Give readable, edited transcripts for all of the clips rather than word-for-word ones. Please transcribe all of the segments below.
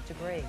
degrees.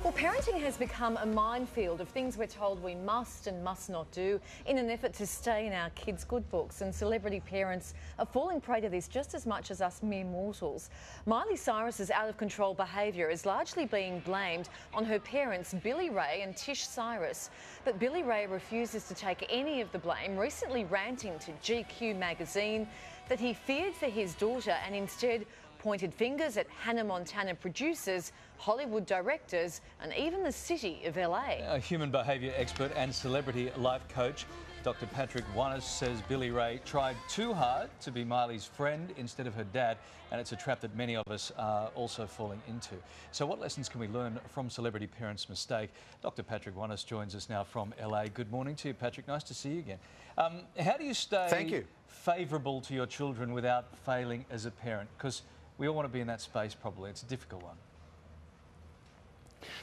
Well, parenting has become a minefield of things we're told we must and must not do in an effort to stay in our kids' good books, and celebrity parents are falling prey to this just as much as us mere mortals. Miley Cyrus's out-of-control behaviour is largely being blamed on her parents Billy Ray and Tish Cyrus, but Billy Ray refuses to take any of the blame, recently ranting to GQ magazine that he feared for his daughter and instead pointed fingers at Hannah Montana producers, Hollywood directors and even the city of LA. A human behaviour expert and celebrity life coach, Dr. Patrick Wanis, says Billy Ray tried too hard to be Miley's friend instead of her dad, and it's a trap that many of us are also falling into. So what lessons can we learn from celebrity parents' mistake? Dr. Patrick Wanis joins us now from LA. Good morning to you, Patrick. Nice to see you again. How do you stay favourable to your children without failing as a parent? Because we all want to be in that space, probably. It's a difficult one.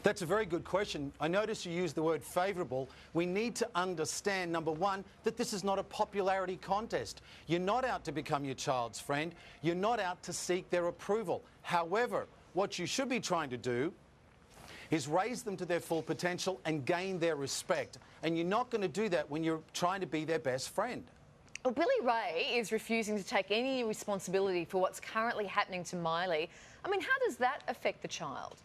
That's a very good question. I notice you use the word favourable. We need to understand, number one, that this is not a popularity contest. You're not out to become your child's friend. You're not out to seek their approval. However, what you should be trying to do is raise them to their full potential and gain their respect. And you're not going to do that when you're trying to be their best friend. Well, Billy Ray is refusing to take any responsibility for what's currently happening to Miley. I mean, how does that affect the child?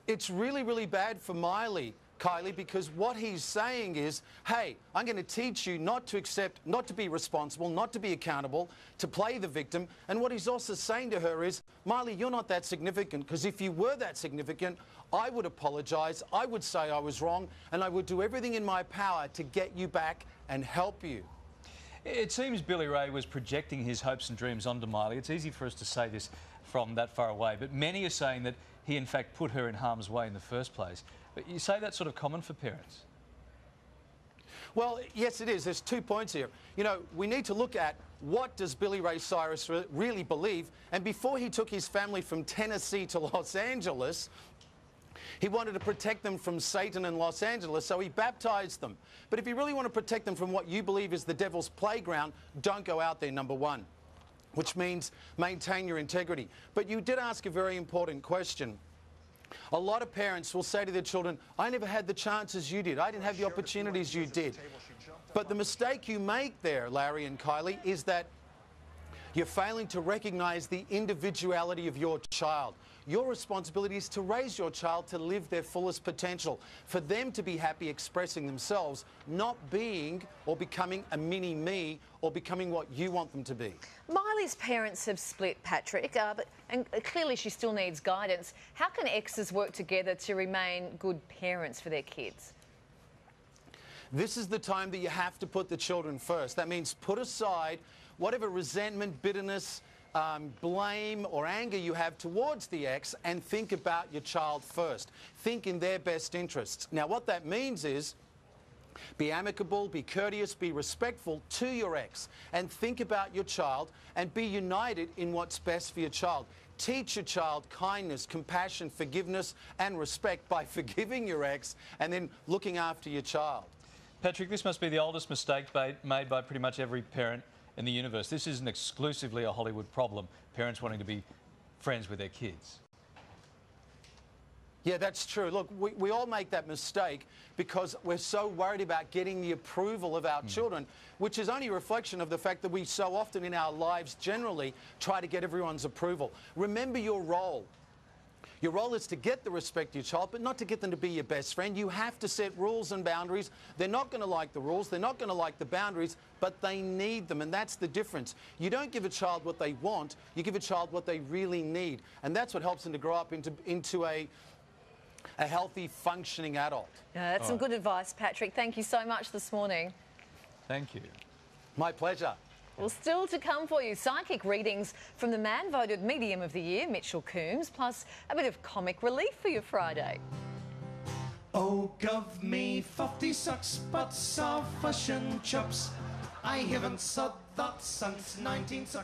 It's really, really bad for Miley, Kylie, because what he's saying is, hey, I'm going to teach you not to accept, not to be responsible, not to be accountable, to play the victim. And what he's also saying to her is, Miley, you're not that significant, because if you were that significant, I would apologise, I would say I was wrong, and I would do everything in my power to get you back and help you. It seems Billy Ray was projecting his hopes and dreams onto Miley. It's easy for us to say this from that far away, but many are saying that he in fact put her in harm's way in the first place. But you say that's sort of common for parents? Well, yes, it is. There's 2 points here. You know, we need to look at what does Billy Ray Cyrus really believe. And before he took his family from Tennessee to Los Angeles, he wanted to protect them from Satan in Los Angeles, so he baptized them. But if you really want to protect them from what you believe is the devil's playground, don't go out there, number one, which means maintain your integrity. But you did ask a very important question. A lot of parents will say to their children, I never had the chances you did. I didn't have the opportunities you did. But the mistake you make there, Larry and Kylie, is that you're failing to recognise the individuality of your child. Your responsibility is to raise your child to live their fullest potential, for them to be happy expressing themselves, not being or becoming a mini-me or becoming what you want them to be. Miley's parents have split, Patrick, and clearly she still needs guidance. How can exes work together to remain good parents for their kids? This is the time that you have to put the children first. That means put aside whatever resentment, bitterness, blame or anger you have towards the ex and think about your child first. Think in their best interests. Now, what that means is be amicable, be courteous, be respectful to your ex, and think about your child and be united in what's best for your child. Teach your child kindness, compassion, forgiveness and respect by forgiving your ex and then looking after your child. Patrick, this must be the oldest mistake made by pretty much every parent in the universe. This isn't exclusively a Hollywood problem, parents wanting to be friends with their kids. Yeah, that's true. Look, we all make that mistake because we're so worried about getting the approval of our children, which is only a reflection of the fact that we so often in our lives generally try to get everyone's approval. Remember your role. Your role is to get the respect of your child, but not to get them to be your best friend. You have to set rules and boundaries. They're not going to like the rules. They're not going to like the boundaries, but they need them, and that's the difference. You don't give a child what they want. You give a child what they really need, and that's what helps them to grow up into a healthy, functioning adult. That's some good advice, Patrick. Thank you so much this morning. Thank you. My pleasure. Well, still to come for you, psychic readings from the man-voted Medium of the Year, Mitchell Coombs, plus a bit of comic relief for your Friday. Oh, give me 56 bits of fish and chips. I haven't said that since 1960.